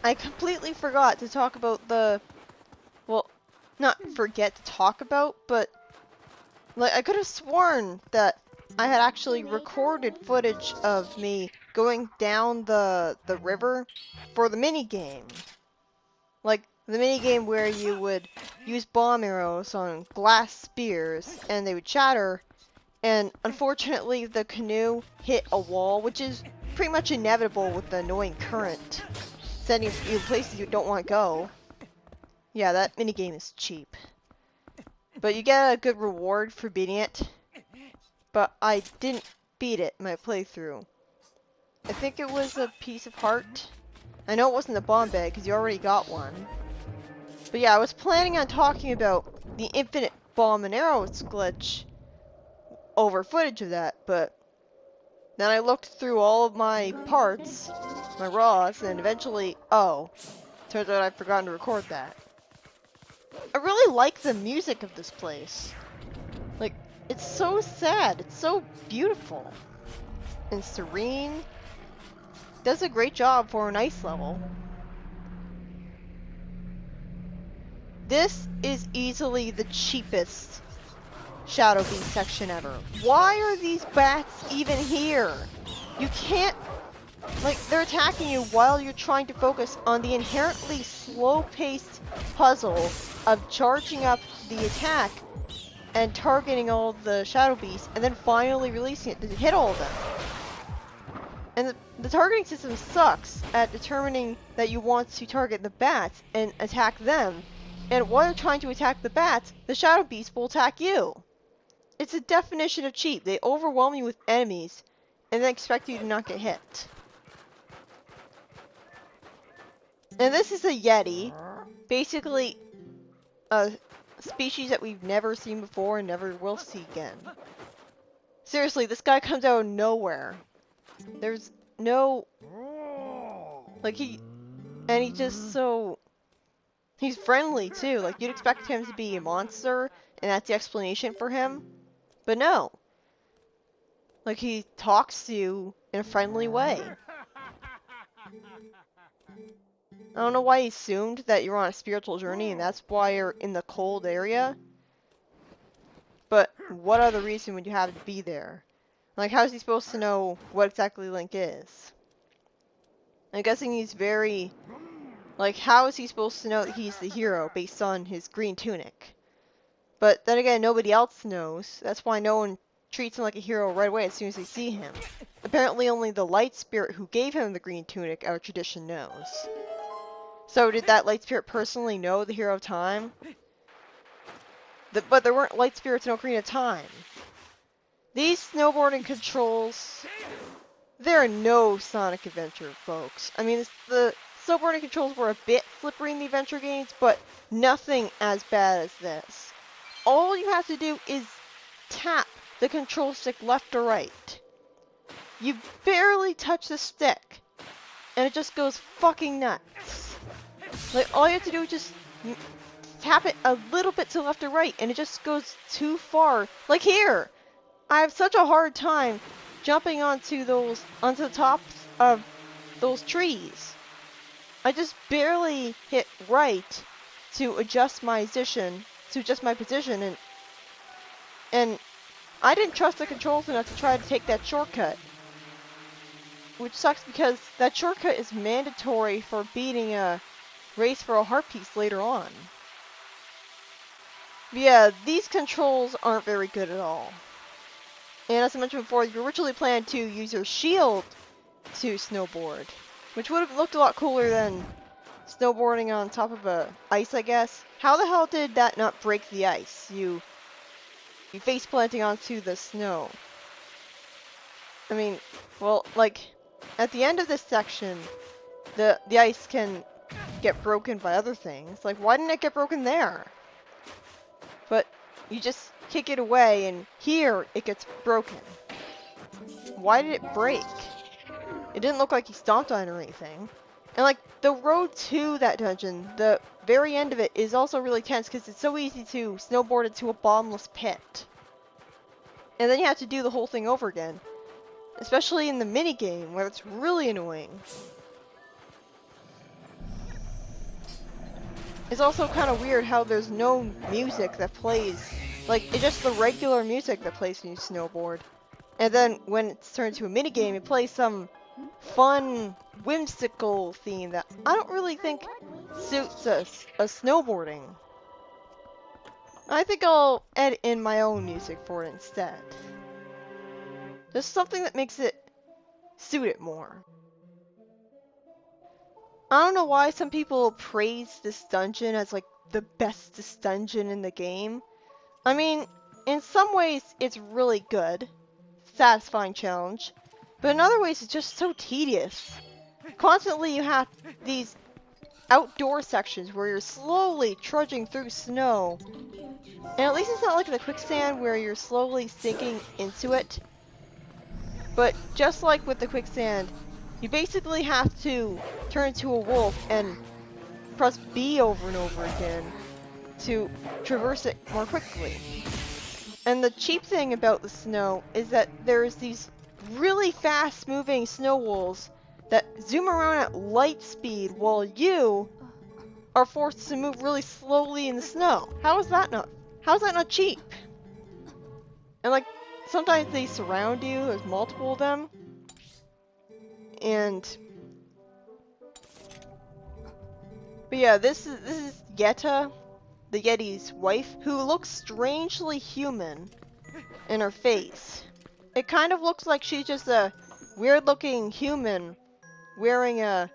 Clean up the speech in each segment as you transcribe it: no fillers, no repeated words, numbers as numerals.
I completely forgot to talk about the, well, not forget to talk about, but like I could have sworn that I had actually recorded footage of me going down the river for the mini game. Like the mini game where you would use bomb arrows on glass spears and they would shatter, and unfortunately the canoe hit a wall, which is pretty much inevitable with the annoying current sending you places you don't want to go. Yeah, that minigame is cheap. But you get a good reward for beating it. But I didn't beat it in my playthrough. I think it was a piece of heart. I know it wasn't a bomb bag because you already got one. But yeah, I was planning on talking about the infinite bomb and arrows glitch over footage of that, but then I looked through all of my parts, my raws, and eventually, oh, turns out I'd forgotten to record that. I really like the music of this place. Like, it's so sad, it's so beautiful and serene. Does a great job for an ice level. This is easily the cheapest Shadow Beast section ever. Why are these bats even here? You can't, like, they're attacking you while you're trying to focus on the inherently slow-paced puzzle of charging up the attack and targeting all the Shadow Beasts and then finally releasing it to hit all of them. And the targeting system sucks at determining that you want to target the bats and attack them. And while you're trying to attack the bats, the Shadow Beast will attack you. It's a definition of cheap. They overwhelm you with enemies and then expect you to not get hit. And this is a Yeti. Basically, a species that we've never seen before and never will see again. Seriously, this guy comes out of nowhere. There's no... Like, he's just so... He's friendly, too. Like, you'd expect him to be a monster, and that's the explanation for him. But no. Like, he talks to you in a friendly way. I don't know why he assumed that you're on a spiritual journey, and that's why you're in the cold area. But what other reason would you have to be there? Like, how is he supposed to know what exactly Link is? I'm guessing he's very... Like, how is he supposed to know that he's the hero based on his green tunic? But then again, nobody else knows. That's why no one treats him like a hero right away as soon as they see him. Apparently only the light spirit who gave him the green tunic, our tradition, knows. So did that light spirit personally know the Hero of Time? But there weren't light spirits in Ocarina of Time. These snowboarding controls... They're no Sonic Adventure, folks. I mean, the snowboarding controls were a bit slippery in the adventure games, but nothing as bad as this. All you have to do is tap the control stick left or right. You barely touch the stick, and it just goes fucking nuts. Like, all you have to do is just tap it a little bit to left or right, and it just goes too far. Like here! I have such a hard time jumping onto the tops of those trees. I just barely hit right to adjust my position, and I didn't trust the controls enough to try to take that shortcut. Which sucks because that shortcut is mandatory for beating a race for a heart piece later on. But yeah, these controls aren't very good at all. And as I mentioned before, you originally planned to use your shield to snowboard, which would have looked a lot cooler than snowboarding on top of ice, I guess. How the hell did that not break the ice? You face planting onto the snow. I mean, well, like, at the end of this section, the ice can get broken by other things. Like, why didn't it get broken there? But you just kick it away, and here it gets broken. Why did it break? It didn't look like he stomped on it or anything. And like, the road to that dungeon, the very end of it is also really tense because it's so easy to snowboard into a bottomless pit. And then you have to do the whole thing over again. Especially in the minigame, where it's really annoying. it's also kind of weird how there's no music that plays. Like, it's just the regular music that plays when you snowboard. And then when it's turned to a minigame, it plays some fun, whimsical theme that I don't really think suits a snowboarding. I think I'll edit in my own music for it instead. Just something that makes it suit it more. I don't know why some people praise this dungeon as like the bestest dungeon in the game. I mean, in some ways it's really good, satisfying challenge, but in other ways it's just so tedious. Constantly you have these outdoor sections where you're slowly trudging through snow, and at least it's not like the quicksand where you're slowly sinking into it. But just like with the quicksand, you basically have to turn into a wolf and press B over and over again to traverse it more quickly. And the cheap thing about the snow is that there's these really fast moving snow wolves that zoom around at light speed while you are forced to move really slowly in the snow. How is that not cheap? And like, sometimes they surround you, there's multiple of them. But yeah, this is Yetta, the Yeti's wife, who looks strangely human in her face. It kind of looks like she's just a weird-looking human wearing a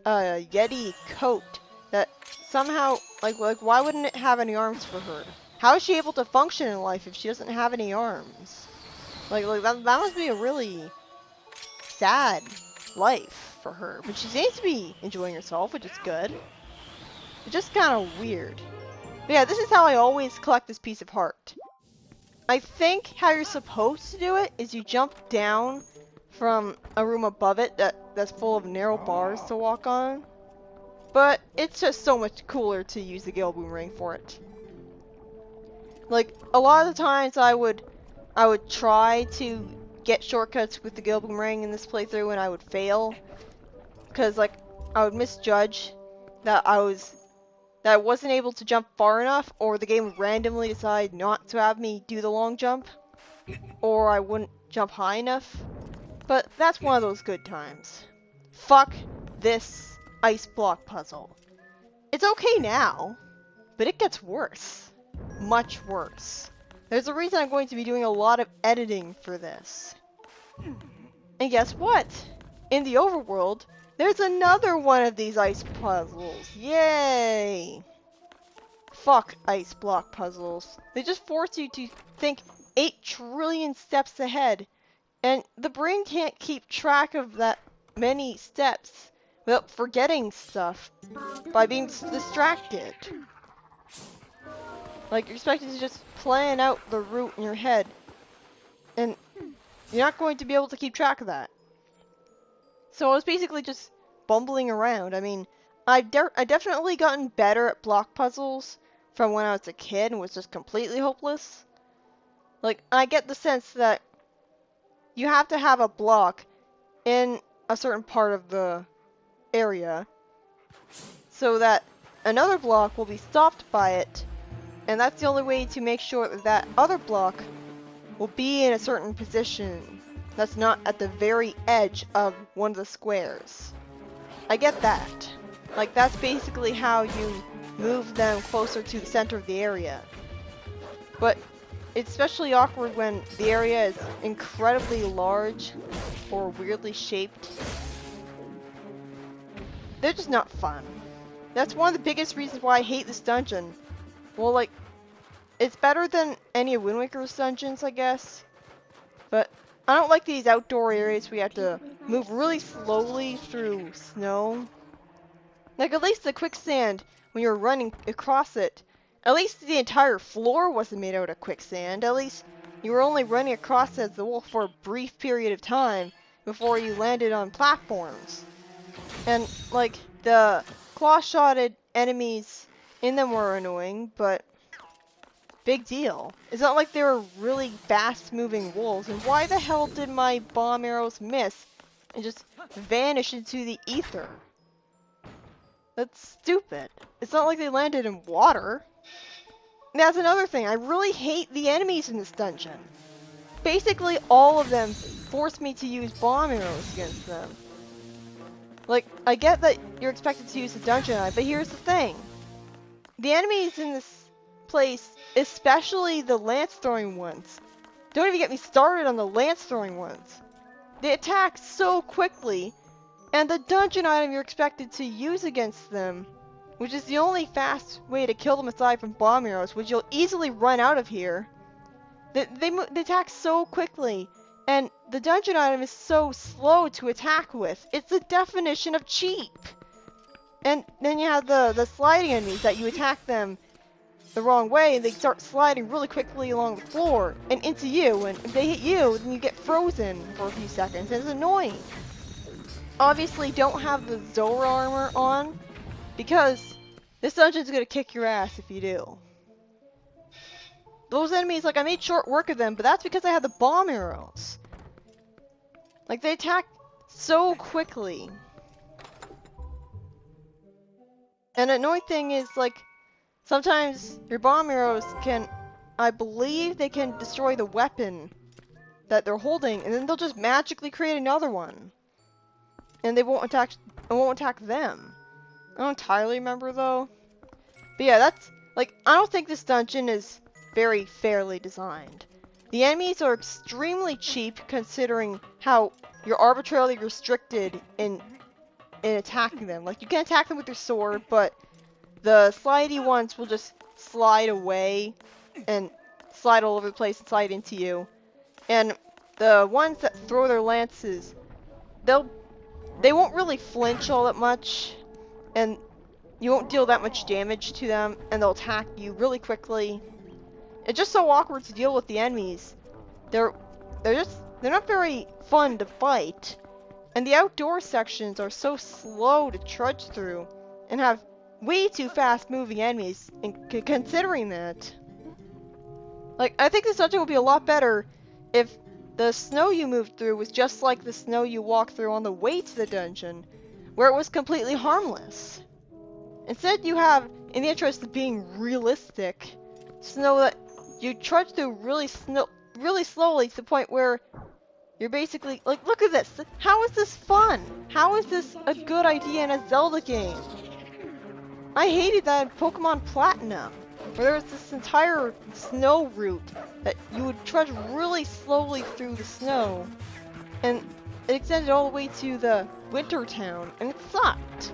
Yeti coat that somehow, like why wouldn't it have any arms for her? How is she able to function in life if she doesn't have any arms? Like that must be a really sad life for her, but she seems to be enjoying herself, which is good. It's just kind of weird. But yeah, this is how I always collect this piece of heart. I think how you're supposed to do it is you jump down from a room above it that's full of narrow bars to walk on. But it's just so much cooler to use the Gale Boomerang for it. Like, a lot of the times I would try to get shortcuts with the Gale Boomerang in this playthrough and I would fail. Because, like, I would misjudge that I wasn't able to jump far enough, or the game would randomly decide not to have me do the long jump, or I wouldn't jump high enough. But that's one of those good times. Fuck this ice block puzzle. It's okay now, but it gets worse. Much worse. There's a reason I'm going to be doing a lot of editing for this. And guess what? In the overworld, there's another one of these ice puzzles. Yay! Fuck ice block puzzles. They just force you to think 8 trillion steps ahead, and the brain can't keep track of that many steps without forgetting stuff by being distracted. Like, you're expected to just plan out the route in your head, and you're not going to be able to keep track of that. So I was basically just bumbling around. I mean, I definitely gotten better at block puzzles from when I was a kid and was just completely hopeless. Like, I get the sense that you have to have a block in a certain part of the area so that another block will be stopped by it, and that's the only way to make sure that that other block will be in a certain position that's not at the very edge of one of the squares. I get that. Like, that's basically how you move them closer to the center of the area. But it's especially awkward when the area is incredibly large or weirdly shaped. They're just not fun. That's one of the biggest reasons why I hate this dungeon. Well, like, it's better than any of Wind Waker's dungeons, I guess. But I don't like these outdoor areas where you have to move really slowly through snow. Like, at least the quicksand, when you're running across it, at least the entire floor wasn't made out of quicksand. At least you were only running across as the wolf for a brief period of time before you landed on platforms. And, like, the claw-shotted enemies in them were annoying, but big deal. It's not like they were really fast-moving wolves, and why the hell did my bomb arrows miss and just vanish into the ether? That's stupid. It's not like they landed in water. And that's another thing. I really hate the enemies in this dungeon. Basically, all of them force me to use bomb arrows against them. Like, I get that you're expected to use the dungeon eye, but here's the thing. The enemies in this place, especially the lance-throwing ones, don't even get me started on the lance-throwing ones. They attack so quickly, and the dungeon item you're expected to use against them, which is the only fast way to kill them aside from bomb arrows, which you'll easily run out of here, they attack so quickly, and the dungeon item is so slow to attack with. It's the definition of cheap. And then you have the sliding enemies that you attack them the wrong way, and they start sliding really quickly along the floor and into you, and if they hit you, then you get frozen for a few seconds, and it's annoying. Obviously, don't have the Zora armor on, because this dungeon's gonna kick your ass if you do. Those enemies, like, I made short work of them, but that's because I had the bomb arrows. Like, they attack so quickly. And the annoying thing is, like, sometimes your bomb arrows can, I believe they can destroy the weapon that they're holding, and then they'll just magically create another one. And they won't attack them. I don't entirely remember, though. But yeah, that's, like, I don't think this dungeon is very fairly designed. The enemies are extremely cheap considering how you're arbitrarily restricted in attacking them. Like, you can attack them with your sword, but the slidey ones will just slide away and slide all over the place and slide into you. And the ones that throw their lances, they won't really flinch all that much, and you won't deal that much damage to them, and they'll attack you really quickly. It's just so awkward to deal with the enemies. They're not very fun to fight. And the outdoor sections are so slow to trudge through and have way too fast moving enemies, and considering that. Like, I think this dungeon would be a lot better if the snow you moved through was just like the snow you walked through on the way to the dungeon, where it was completely harmless. Instead, you have, in the interest of being realistic, snow that you trudge through really slowly to the point where you're basically, like, look at this. How is this fun? How is this a good idea in a Zelda game? I hated that in Pokemon Platinum, where there was this entire snow route that you would trudge really slowly through the snow, and it extended all the way to the Winter Town, and it sucked.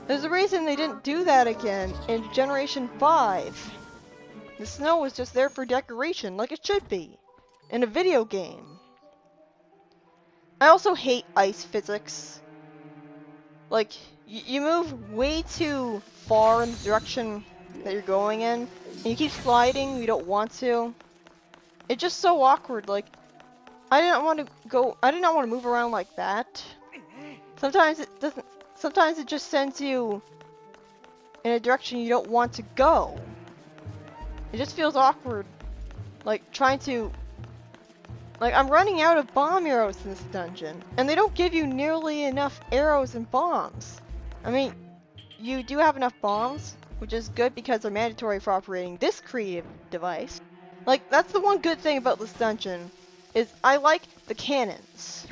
There's a reason they didn't do that again in Generation 5. The snow was just there for decoration, like it should be, in a video game. I also hate ice physics. Like, you move way too far in the direction that you're going in, and you keep sliding, you don't want to. It's just so awkward, like, I did not want to move around like that. Sometimes it just sends you in a direction you don't want to go. It just feels awkward, like, trying to... Like, I'm running out of bomb arrows in this dungeon, and they don't give you nearly enough arrows and bombs. I mean, you do have enough bombs, which is good because they're mandatory for operating this creative device. Like, that's the one good thing about this dungeon, is I like the cannons.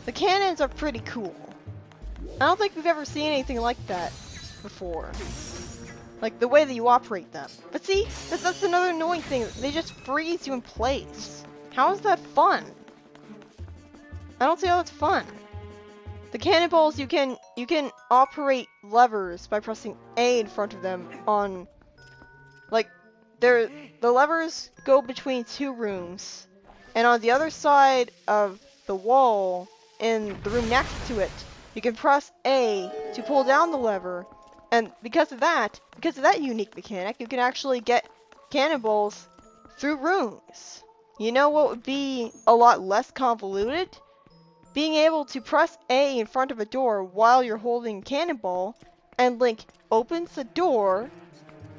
The cannons are pretty cool. I don't think we've ever seen anything like that before. Like, the way that you operate them. But see, that's another annoying thing. They just freeze you in place. How is that fun? I don't see how that's fun. The cannonballs, you can operate levers by pressing A in front of them on... Like, the levers go between two rooms. And on the other side of the wall, in the room next to it, you can press A to pull down the lever. And because of that unique mechanic, you can actually get cannonballs through rooms. You know what would be a lot less convoluted? Being able to press A in front of a door while you're holding a cannonball, and Link opens the door,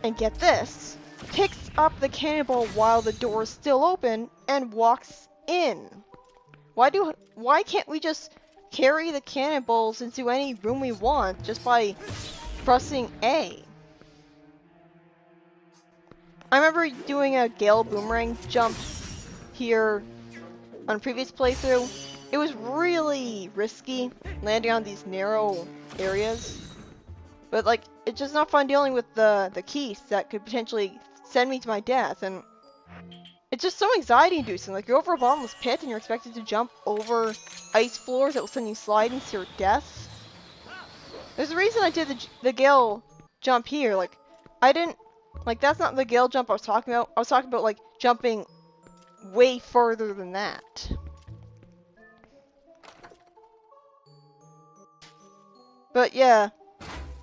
and get this, picks up the cannonball while the door is still open, and walks in. Why can't we just carry the cannonballs into any room we want just by pressing A. I remember doing a Gale boomerang jump here on a previous playthrough. It was really risky landing on these narrow areas. But like, it's just not fun dealing with the keys that could potentially send me to my death, and it's just so anxiety-inducing. Like, you're over a bottomless pit and you're expected to jump over ice floors that will send you sliding to your death. There's a reason I did the Gale jump here. Like, I didn't, like, that's not the Gale jump I was talking about. I was talking about, like, jumping way further than that. But yeah,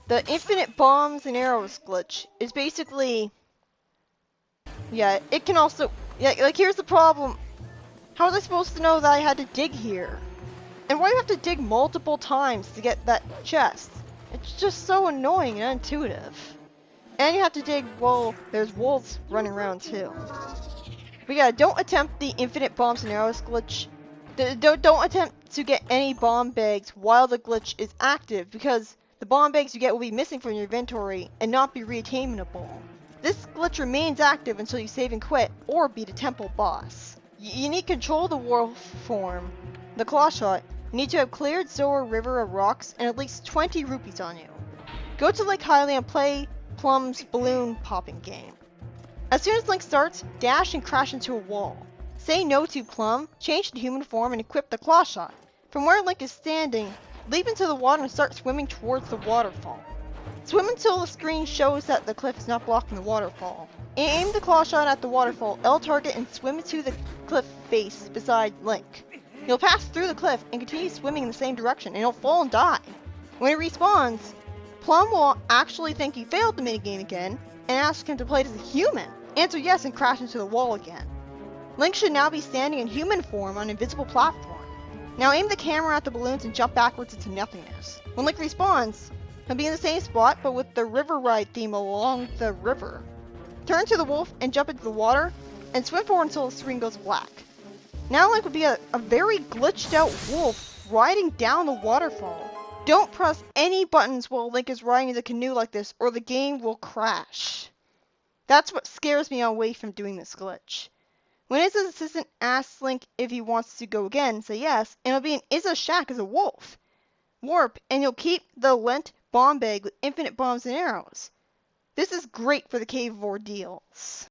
the infinite bombs and arrows glitch is basically, yeah, it can also, yeah, like, here's the problem. How was I supposed to know that I had to dig here? And why do you have to dig multiple times to get that chest? It's just so annoying and unintuitive. And you have to dig while there's wolves running around too. But yeah, don't attempt the infinite bombs and arrows glitch. Don't attempt to get any bomb bags while the glitch is active, because the bomb bags you get will be missing from your inventory and not be reattainable. This glitch remains active until you save and quit or beat a temple boss. You need control of the wolf form, the claw shot. You need to have cleared Zoa River of rocks and at least 20 rupees on you. Go to Lake Hylia and play Plum's balloon popping game. As soon as Link starts, dash and crash into a wall. Say no to Plum, change to human form, and equip the claw shot. From where Link is standing, leap into the water and start swimming towards the waterfall. Swim until the screen shows that the cliff is not blocking the waterfall. Aim the claw shot at the waterfall, L target, and swim to the cliff face beside Link. You'll pass through the cliff and continue swimming in the same direction, and you'll fall and die. When it respawns, Plum will actually think you failed the minigame again, and ask him to play it as a human. Answer yes and crash into the wall again. Link should now be standing in human form on an invisible platform. Now aim the camera at the balloons and jump backwards into nothingness. When Link respawns, he'll be in the same spot, but with the river ride theme along the river. Turn to the wolf and jump into the water, and swim forward until the screen goes black. Now Link would be a very glitched out wolf riding down the waterfall. Don't press any buttons while Link is riding the canoe like this, or the game will crash. That's what scares me away from doing this glitch. When Izza's assistant asks Link if he wants to go again, say yes, and it'll be in Izza's shack as a wolf. Warp, and you'll keep the lent bomb bag with infinite bombs and arrows. This is great for the Cave of Ordeals.